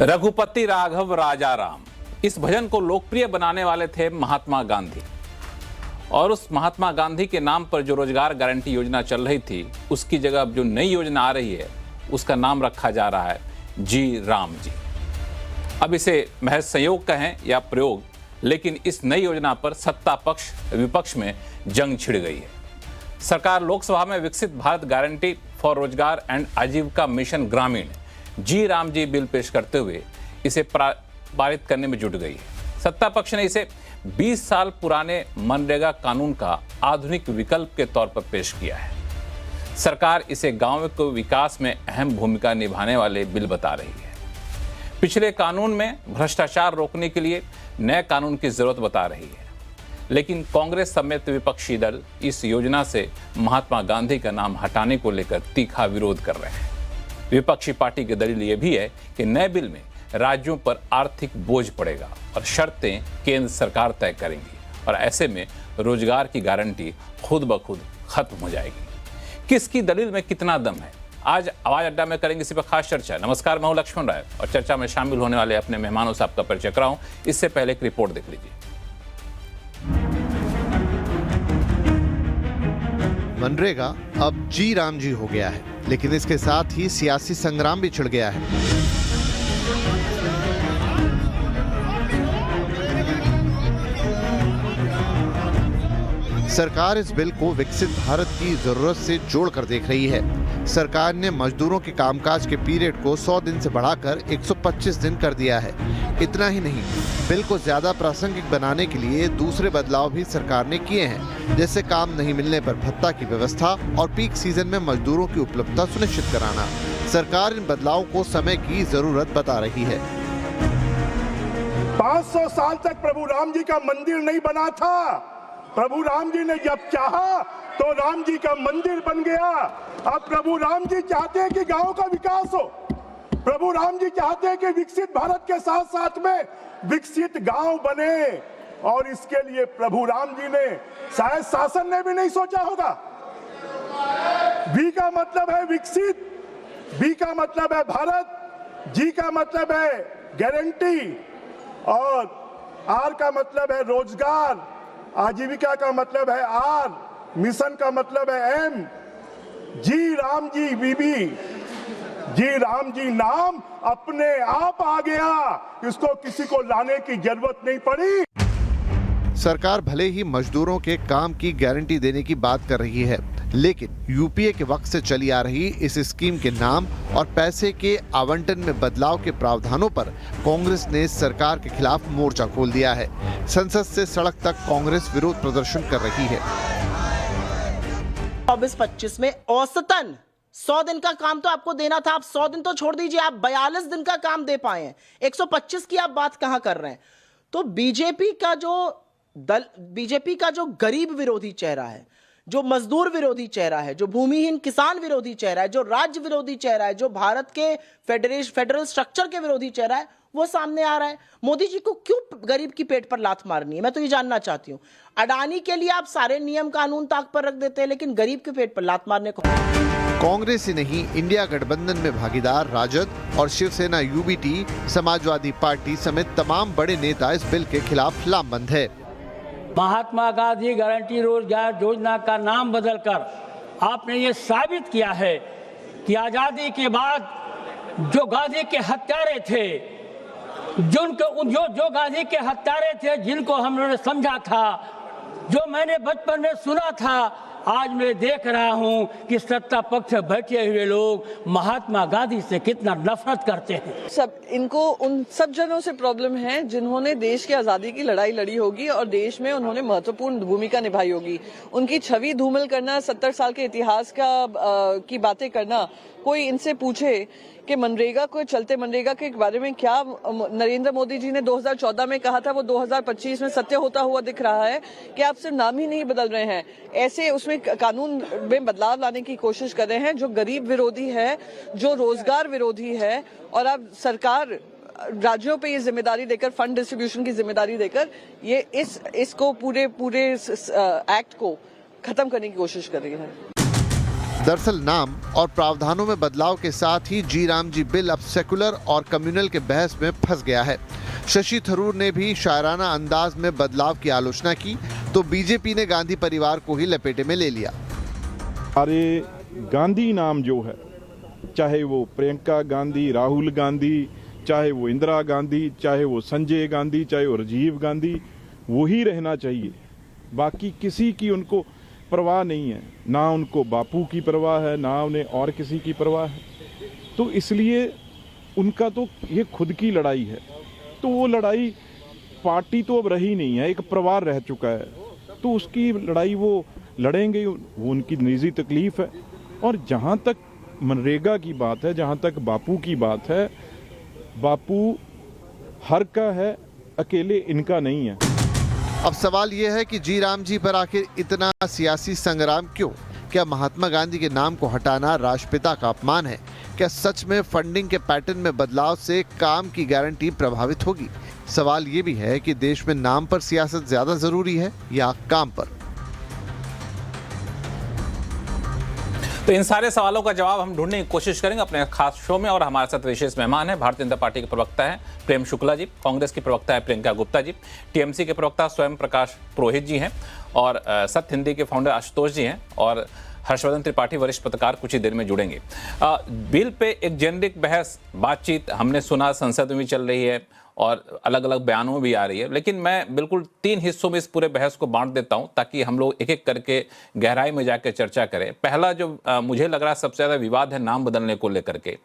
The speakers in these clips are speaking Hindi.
रघुपति राघव राजा राम, इस भजन को लोकप्रिय बनाने वाले थे महात्मा गांधी। और उस महात्मा गांधी के नाम पर जो रोजगार गारंटी योजना चल रही थी, उसकी जगह अब जो नई योजना आ रही है उसका नाम रखा जा रहा है जी राम जी। अब इसे महज संयोग कहें या प्रयोग, लेकिन इस नई योजना पर सत्ता पक्ष विपक्ष में जंग छिड़ गई है। सरकार लोकसभा में विकसित भारत गारंटी फॉर रोजगार एंड आजीविका मिशन ग्रामीण जी राम जी बिल पेश करते हुए इसे पारित करने में जुट गई है। सत्ता पक्ष ने इसे 20 साल पुराने मनरेगा कानून का आधुनिक विकल्प के तौर पर पेश किया है। सरकार इसे गांव के विकास में अहम भूमिका निभाने वाले बिल बता रही है। पिछले कानून में भ्रष्टाचार रोकने के लिए नए कानून की जरूरत बता रही है, लेकिन कांग्रेस समेत विपक्षी दल इस योजना से महात्मा गांधी का नाम हटाने को लेकर तीखा विरोध कर रहे हैं। विपक्षी पार्टी की दलील यह भी है कि नए बिल में राज्यों पर आर्थिक बोझ पड़ेगा और शर्तें केंद्र सरकार तय करेंगी और ऐसे में रोजगार की गारंटी खुद ब खुद खत्म हो जाएगी। किसकी दलील में कितना दम है, आज आवाज अड्डा में करेंगे इसी पर खास चर्चा। नमस्कार, मैं हूं लक्ष्मण राय और चर्चा में शामिल होने वाले अपने मेहमानों से आपका परिचय कराऊं। इससे पहले एक रिपोर्ट देख लीजिए। मनरेगा अब जी राम जी हो गया है, लेकिन इसके साथ ही सियासी संग्राम भी छिड़ गया है। सरकार इस बिल को विकसित भारत की जरूरत से जोड़कर देख रही है। सरकार ने मजदूरों के कामकाज के पीरियड को 100 दिन से बढ़ाकर 125 दिन कर दिया है। इतना ही नहीं, बिल को ज्यादा प्रासंगिक बनाने के लिए दूसरे बदलाव भी सरकार ने किए हैं, जैसे काम नहीं मिलने पर भत्ता की व्यवस्था और पीक सीजन में मजदूरों की उपलब्धता सुनिश्चित कराना। सरकार इन बदलावों को समय की जरूरत बता रही है। 500 साल तक प्रभु राम जी का मंदिर नहीं बना था। प्रभु राम जी ने जब चाहा तो राम जी का मंदिर बन गया। अब प्रभु राम जी चाहते हैं कि गांव का विकास हो। प्रभु राम जी चाहते हैं कि विकसित भारत के साथ साथ में विकसित गांव बने, और इसके लिए प्रभु राम जी ने, शायद शासन ने भी नहीं सोचा होगा। वी का मतलब है विकसित, बी का मतलब है भारत, जी का मतलब है गारंटी और आर का मतलब है रोजगार, आजीविका का मतलब है आर, मिशन का मतलब है एम। जी राम जी बीबी, जी राम जी नाम अपने आप आ गया, इसको किसी को लाने की जरूरत नहीं पड़ी। सरकार भले ही मजदूरों के काम की गारंटी देने की बात कर रही है, लेकिन यूपीए के वक्त से चली आ रही इस स्कीम के नाम और पैसे के आवंटन में बदलाव के प्रावधानों पर कांग्रेस ने सरकार के खिलाफ मोर्चा खोल दिया है। संसद से सड़क तक कांग्रेस विरोध प्रदर्शन कर रही है। 24-25 में औसतन 100 दिन का काम तो आपको देना था। आप 100 दिन तो छोड़ दीजिए, आप 42 दिन का काम दे पाए हैं। 125 की आप बात कहां कर रहे हैं? तो बीजेपी का जो गरीब विरोधी चेहरा है, जो मजदूर विरोधी चेहरा है, जो भूमिहीन किसान विरोधी चेहरा है, जो राज्य विरोधी चेहरा है, जो भारत के फेडरल स्ट्रक्चर के विरोधी चेहरा है, वो सामने आ रहा है। मोदी जी को क्यों गरीब की पेट पर लात मारनी है, मैं तो ये जानना चाहती हूं। अडानी के लिए आप सारे नियम कानून ताक पर रख देते हैं, लेकिन गरीब के पेट पर लात मारने को। कांग्रेस ही नहीं, इंडिया गठबंधन में भागीदार राजद और शिवसेना यूबीटी, समाजवादी पार्टी समेत तमाम बड़े नेता इस बिल के खिलाफ लामबंद है। महात्मा गांधी गारंटी रोजगार योजना का नाम बदलकर आपने ये साबित किया है कि आजादी के बाद जो गांधी के हत्यारे थे, जो गांधी के हत्यारे थे, जिनको हम लोगों ने समझा था, जो मैंने बचपन में सुना था, आज मैं देख रहा हूं कि सत्ता पक्ष बैठे हुए लोग महात्मा गांधी से कितना नफरत करते हैं। इनको उन सब जनों से प्रॉब्लम है जिन्होंने देश की आजादी की लड़ाई लड़ी होगी और देश में उन्होंने महत्वपूर्ण भूमिका निभाई होगी। उनकी छवि धूमिल करना, 70 साल के इतिहास की बातें करना, कोई इनसे पूछे कि मनरेगा को, चलते मनरेगा के बारे में क्या नरेंद्र मोदी जी ने 2014 में कहा था, वो 2025 में सत्य होता हुआ दिख रहा है कि आप सिर्फ नाम ही नहीं बदल रहे हैं, ऐसे उसमें कानून में बदलाव लाने की कोशिश कर रहे हैं जो गरीब विरोधी है, जो रोजगार विरोधी है। और अब सरकार राज्यों पे ये जिम्मेदारी देकर, फंड डिस्ट्रीब्यूशन की जिम्मेदारी देकर, ये इसको पूरे एक्ट को खत्म करने की कोशिश कर रही है। दरअसल नाम और प्रावधानों में बदलाव के साथ ही जी राम जी बिल अब सेकुलर और कम्युनल के बहस में फंस गया है। शशि थरूर ने भी शायराना अंदाज में बदलाव की आलोचना की तो बीजेपी ने गांधी परिवार को ही लपेटे में ले लिया। अरे गांधी नाम जो है, चाहे वो प्रियंका गांधी, राहुल गांधी, चाहे वो इंदिरा गांधी, चाहे वो संजय गांधी, चाहे वो राजीव गांधी, वही रहना चाहिए। बाकी किसी की उनको परवाह नहीं है, ना उनको बापू की परवाह है, ना उन्हें और किसी की परवाह है। तो इसलिए उनका तो ये खुद की लड़ाई है। तो वो लड़ाई पार्टी तो अब रही नहीं है, एक परिवार रह चुका है। तो उसकी लड़ाई वो लड़ेंगे, वो उनकी निजी तकलीफ है। और जहाँ तक मनरेगा की बात है, जहाँ तक बापू की बात है, बापू हर का है, अकेले इनका नहीं है। अब सवाल यह है कि जी राम जी पर आखिर इतना सियासी संग्राम क्यों? क्या महात्मा गांधी के नाम को हटाना राष्ट्रपिता का अपमान है? क्या सच में फंडिंग के पैटर्न में बदलाव से काम की गारंटी प्रभावित होगी? सवाल ये भी है कि देश में नाम पर सियासत ज्यादा जरूरी है या काम पर? तो इन सारे सवालों का जवाब हम ढूंढने की कोशिश करेंगे अपने खास शो में। और हमारे साथ विशेष मेहमान है, भारतीय जनता पार्टी के प्रवक्ता हैं प्रेम शुक्ला जी, कांग्रेस की प्रवक्ता है प्रियंका गुप्ता जी, टीएमसी के प्रवक्ता स्वयं प्रकाश पुरोहित जी हैं, और सत्य हिंदी के फाउंडर आशुतोष जी हैं, और हर्षवर्धन त्रिपाठी वरिष्ठ पत्रकार कुछ ही देर में जुड़ेंगे। बिल पे एक जेनरिक बहस बातचीत हमने सुना, संसद में भी चल रही है और अलग अलग बयानों में भी आ रही है, लेकिन मैं बिल्कुल 3 हिस्सों में इस पूरे बहस को बांट देता हूं ताकि हम लोग एक एक करके गहराई में जाकर चर्चा करें। पहला जो मुझे लग रहा है सबसे ज्यादा विवाद है नाम बदलने को लेकर के।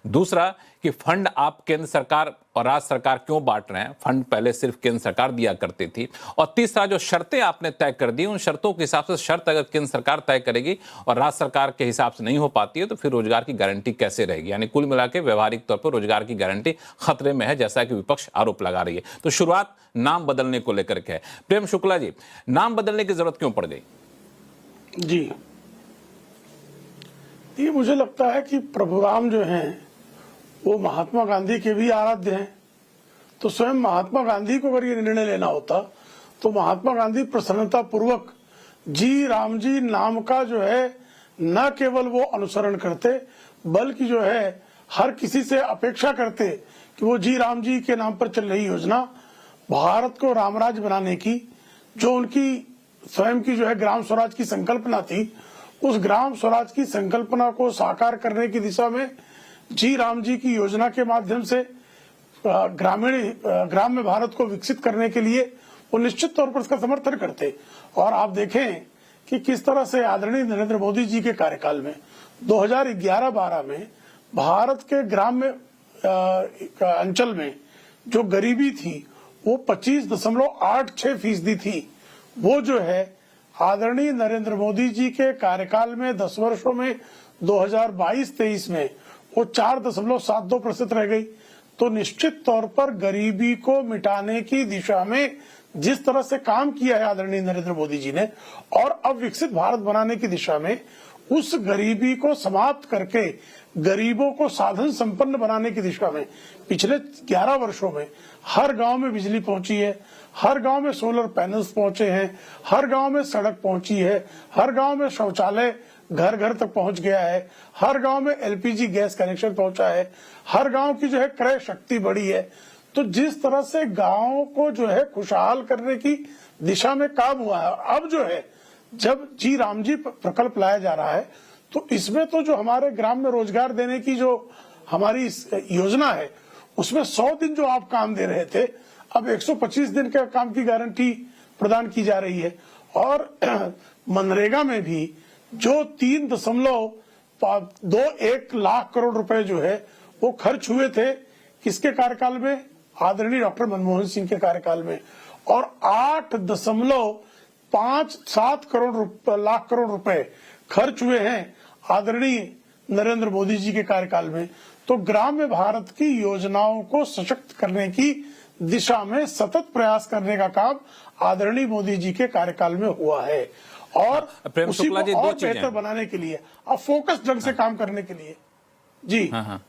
दूसरा कि फंड आप केंद्र सरकार और राज्य सरकार क्यों बांट रहे हैं, फंड पहले सिर्फ केंद्र सरकार दिया करती थी। और तीसरा जो शर्तें आपने तय कर दी, उन शर्तों के हिसाब से शर्त अगर केंद्र सरकार तय करेगी और राज्य सरकार के हिसाब से नहीं हो पाती है तो फिर रोजगार की गारंटी कैसे रहेगी? यानी कुल मिला के व्यवहारिक तौर पर रोजगार की गारंटी खतरे में है, जैसा कि विपक्ष आरोप लगा रही है। तो शुरुआत नाम बदलने को लेकर के है। प्रेम शुक्ला जी, नाम बदलने की जरूरत क्यों पड़ गई? जी, ये मुझे लगता है कि प्रभुराम जो हैं वो महात्मा गांधी के भी आराध्य हैं। तो स्वयं महात्मा गांधी को अगर ये निर्णय लेना होता तो महात्मा गांधी प्रसन्नता पूर्वक जी राम जी नाम का जो है न केवल वो अनुसरण करते, बल्कि जो है हर किसी से अपेक्षा करते कि वो जी राम जी के नाम पर चल रही योजना भारत को रामराज्य बनाने की, जो उनकी स्वयं की जो है ग्राम स्वराज की संकल्पना थी, उस ग्राम स्वराज की संकल्पना को साकार करने की दिशा में जी राम जी की योजना के माध्यम से ग्राम में भारत को विकसित करने के लिए वो निश्चित तौर पर इसका समर्थन करते। और आप देखें कि किस तरह से आदरणीय नरेंद्र मोदी जी के कार्यकाल में 2011-12 में भारत के ग्राम में अंचल में जो गरीबी थी वो 25.86% थी। वो जो है आदरणीय नरेंद्र मोदी जी के कार्यकाल में 10 वर्षों में 2022-23 में वो 4.72% रह गई। तो निश्चित तौर पर गरीबी को मिटाने की दिशा में जिस तरह से काम किया है आदरणीय नरेंद्र मोदी जी ने, और अब विकसित भारत बनाने की दिशा में उस गरीबी को समाप्त करके गरीबों को साधन संपन्न बनाने की दिशा में पिछले 11 वर्षों में हर गांव में बिजली पहुंची है, हर गांव में सोलर पैनल्स पहुंचे हैं, हर गांव में सड़क पहुंची है, हर गांव में शौचालय घर घर तक पहुंच गया है, हर गांव में एलपीजी गैस कनेक्शन पहुंचा है, हर गांव की जो है क्रय शक्ति बढ़ी है। तो जिस तरह से गांव को जो है खुशहाल करने की दिशा में काम हुआ है, अब जो है जब जी राम जी प्रकल्प लाया जा रहा है तो इसमें तो जो हमारे ग्राम में रोजगार देने की जो हमारी योजना है उसमें 100 दिन जो आप काम दे रहे थे अब 125 दिन के काम की गारंटी प्रदान की जा रही है। और मनरेगा में भी जो 3.21 लाख करोड़ रुपए जो है वो खर्च हुए थे किसके कार्यकाल में? आदरणीय डॉक्टर मनमोहन सिंह के कार्यकाल में, और 8.57 लाख करोड़ रुपए खर्च हुए हैं आदरणीय नरेंद्र मोदी जी के कार्यकाल में। तो ग्राम्य भारत की योजनाओं को सशक्त करने की दिशा में सतत प्रयास करने का काम आदरणीय मोदी जी के कार्यकाल में हुआ है, और उसी को और बेहतर बनाने के लिए, अब फोकस ढंग से काम करने के लिए। जी हाँ।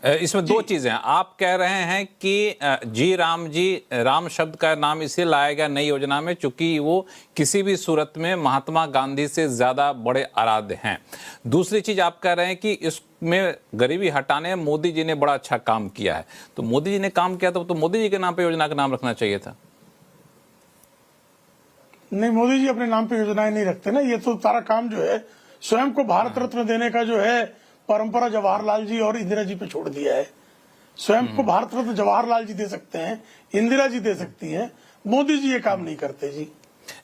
इसमें दो चीजें हैं। आप कह रहे हैं कि राम शब्द का नाम इसलिए लाया गया नई योजना में चूंकि वो किसी भी सूरत में महात्मा गांधी से ज्यादा बड़े आराध्य हैं। दूसरी चीज आप कह रहे हैं कि इसमें गरीबी हटाने मोदी जी ने बड़ा अच्छा काम किया है। तो मोदी जी ने काम किया तो मोदी जी के नाम पे योजना का नाम रखना चाहिए था। नहीं, मोदी जी अपने नाम पे योजनाएं नहीं रखते ना। ये तो सारा काम जो है स्वयं को भारत रत्न देने का जो है परंपरा जवाहरलाल जी और इंदिरा जी पे छोड़ दिया है। स्वयं को भारत रत्न जवाहरलाल जी दे सकते हैं, इंदिरा जी दे सकती हैं, मोदी जी ये काम नहीं करते जी।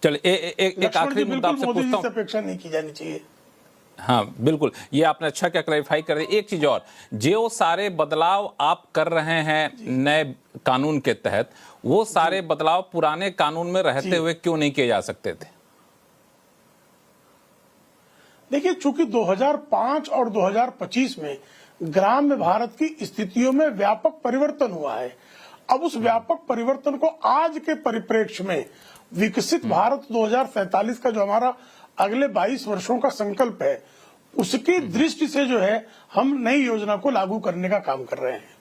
चलिए एक आखिरी मुद्दा आपसे मोदी जी पूछता से हूं। अपेक्षा नहीं की जानी चाहिए। हाँ बिल्कुल, ये आपने अच्छा क्या क्लैरिफाई कर दिया। एक चीज और, जो सारे बदलाव आप कर रहे हैं नए कानून के तहत, वो सारे बदलाव पुराने कानून में रहते हुए क्यों नहीं किए जा सकते थे? देखिए, चूंकि 2005 और 2025 में ग्राम्य भारत की स्थितियों में व्यापक परिवर्तन हुआ है। अब उस व्यापक परिवर्तन को आज के परिप्रेक्ष्य में विकसित भारत 2047 का जो हमारा अगले 22 वर्षों का संकल्प है, उसकी दृष्टि से जो है हम नई योजना को लागू करने का काम कर रहे हैं।